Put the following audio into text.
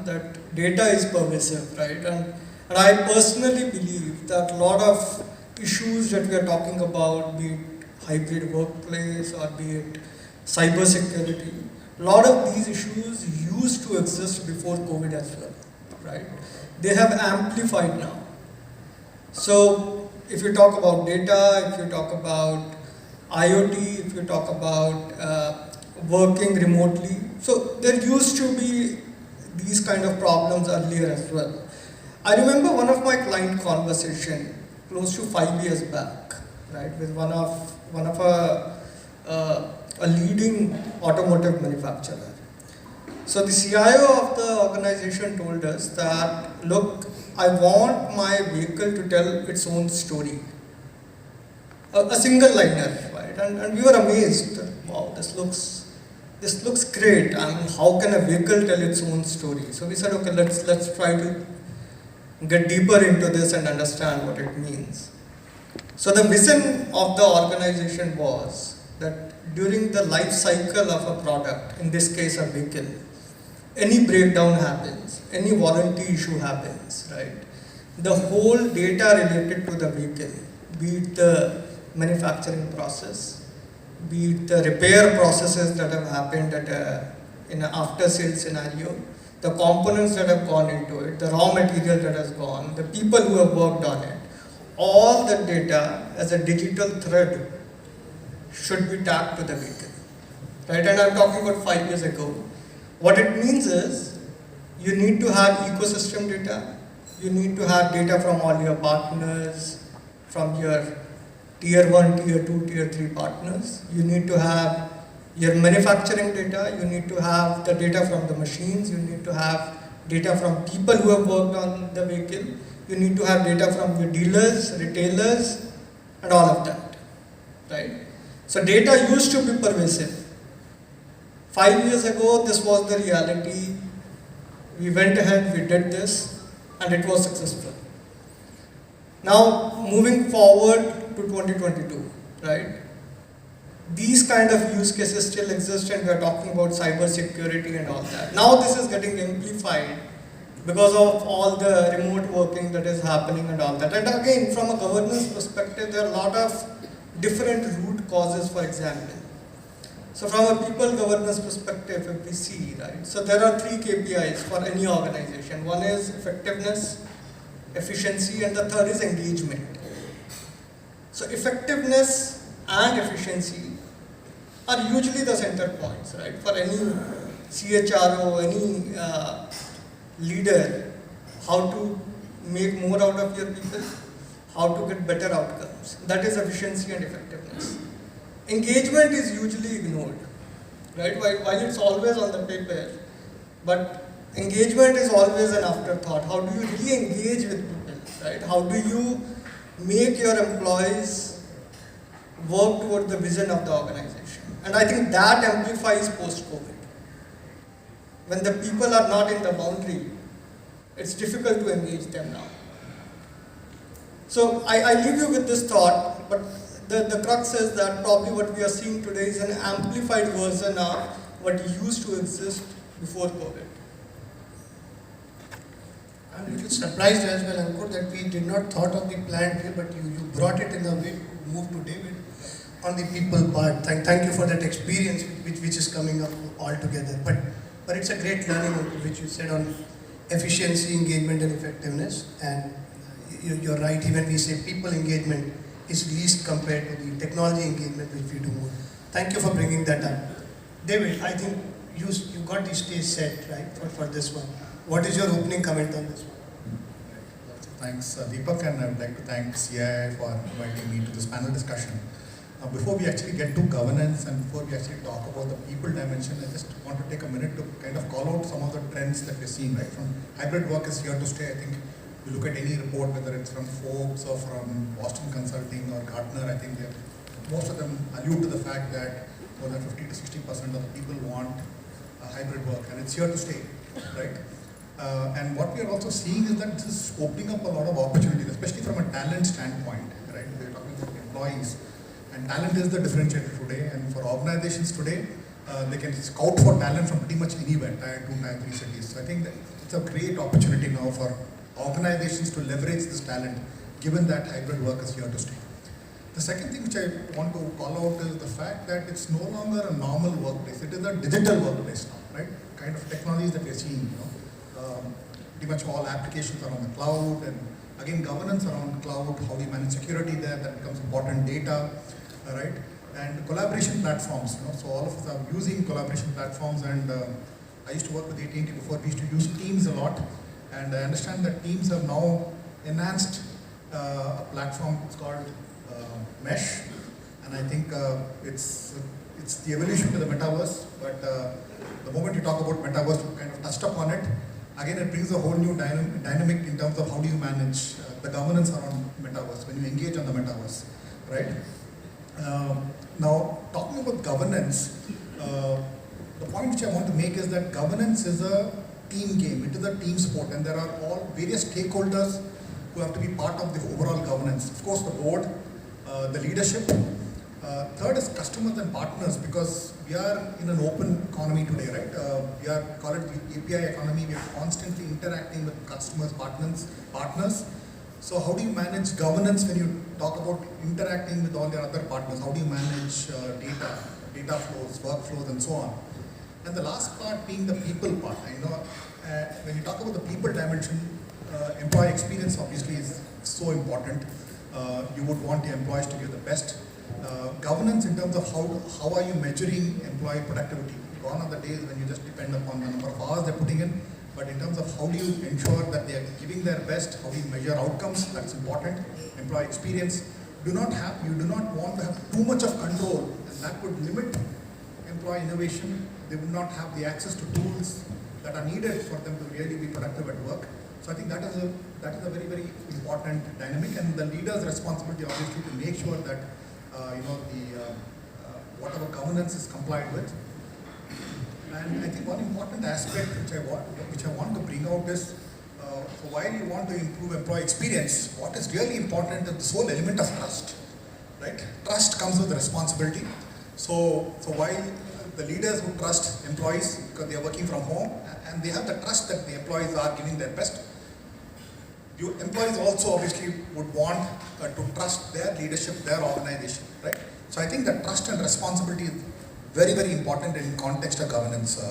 that data is pervasive, right? And I personally believe that a lot of issues that we are talking about, be it hybrid workplace or be it cyber security, a lot of these issues used to exist before COVID as well, right? They have amplified now. So if you talk about data, if you talk about IoT, if you talk about working remotely, so there used to be these kind of problems earlier as well. I remember one of my client conversation close to 5 years back, right, with one of a leading automotive manufacturer. So the CIO of the organization told us that, look, I want my vehicle to tell its own story. A single liner, right? And we were amazed that, wow, this looks great. I mean, how can a vehicle tell its own story? So we said, okay, let's try to get deeper into this and understand what it means. So the vision of the organization was that during the life cycle of a product, in this case a vehicle, any breakdown happens, any warranty issue happens, right? The whole data related to the vehicle, be it the manufacturing process, be it the repair processes that have happened in an after-sales scenario, the components that have gone into it, the raw material that has gone, the people who have worked on it, all the data as a digital thread should be tagged to the vehicle, right? And I'm talking about 5 years ago. What it means is, you need to have ecosystem data, you need to have data from all your partners, from your tier 1, tier 2, tier 3 partners. You need to have your manufacturing data, you need to have the data from the machines, you need to have data from people who have worked on the vehicle, you need to have data from your dealers, retailers, and all of that, right? So data used to be pervasive. 5 years ago, this was the reality. We went ahead, we did this, and it was successful. Now, moving forward to 2022, right? These kind of use cases still exist, and we are talking about cyber security and all that. Now this is getting amplified because of all the remote working that is happening and all that. And again, from a governance perspective, there are a lot of different root causes, for example. So from a people governance perspective, if we see, right, so there are 3 KPIs for any organization. One is effectiveness, efficiency, and the third is engagement. So effectiveness and efficiency are usually the center points, right, for any CHRO, any leader, how to make more out of your people, how to get better outcomes. That is efficiency and effectiveness. Engagement is usually ignored, right? While it's always on the paper, but engagement is always an afterthought. How do you really engage with people, right? How do you make your employees work toward the vision of the organization? And I think that amplifies post-COVID. When the people are not in the boundary, it's difficult to engage them now. So I leave you with this thought, but the crux is that probably what we are seeing today is an amplified version of what used to exist before COVID. I'm a little surprised as well, Ankur, that we did not thought of the planned way, but you brought it in a way to move to David on the people part. Thank you for that experience which is coming up all together. But it's a great learning, which you said on efficiency, engagement, and effectiveness. And you're right, even we say people engagement is least compared to the technology engagement which we do more. Thank you for bringing that up. David, I think you got the stage set, right, for this one. What is your opening comment on this one? Thanks, Deepak, and I would like to thank CII for inviting me to this panel discussion. Before we actually get to governance and before we actually talk about the people dimension, I just want to take a minute to kind of call out some of the trends that we're seeing, right? From hybrid work is here to stay. I think you look at any report, whether it's from Forbes or from Boston Consulting or Gartner, I think most of them allude to the fact that more than 50 to 60% of the people want hybrid work, and it's here to stay, right? And what we are also seeing is that this is opening up a lot of opportunities, especially from a talent standpoint, right? We're talking about employees, and talent is the differentiator today. And for organizations today, they can scout for talent from pretty much anywhere, tier 2, tier 3 cities. So I think that it's a great opportunity now for organizations to leverage this talent, given that hybrid work is here to stay. The second thing which I want to call out is the fact that it's no longer a normal workplace. It is a digital workplace now, right? Kind of technologies that we are seeing, pretty much all applications are on the cloud, and again, governance around cloud, how do you manage security there, that becomes important, data, right? And collaboration platforms, so all of us are using collaboration platforms, and I used to work with AT&T before. We used to use Teams a lot, and I understand that Teams have now enhanced a platform. It's called Mesh, and I think it's the evolution to the metaverse. But the moment you talk about metaverse, you kind of touched upon it. Again, it brings a whole new dynamic in terms of how do you manage the governance around metaverse when you engage on the metaverse, right? Now, talking about governance, the point which I want to make is that governance is a team game. It is a team sport, and there are all various stakeholders who have to be part of the overall governance. Of course, the board, the leadership. Third is customers and partners, because we are in an open economy today, right? We are call it the API economy. We are constantly interacting with customers, partners. So how do you manage governance when you talk about interacting with all your other partners? How do you manage data flows, workflows, and so on? And the last part being the people part. When you talk about the people dimension, employee experience obviously is so important. You would want your employees to give the best. Governance in terms of how are you measuring employee productivity? Gone are the days when you just depend upon the number of hours they're putting in, but in terms of how do you ensure that they are giving their best, how do you measure outcomes, that's important. Employee experience. You do not want to have too much of control, and that would limit employee innovation. They would not have the access to tools that are needed for them to really be productive at work. So I think that is a very, very important dynamic, and the leader's responsibility obviously to make sure that whatever governance is complied with. And I think one important aspect which I want to bring out is, so while you want to improve employee experience, what is really important is this whole element of trust, right? Trust comes with responsibility. So while the leaders would trust employees because they are working from home and they have the trust that the employees are giving their best, employees also obviously would want to trust their leadership, their organization, right? So I think that trust and responsibility is very, very important in context of governance.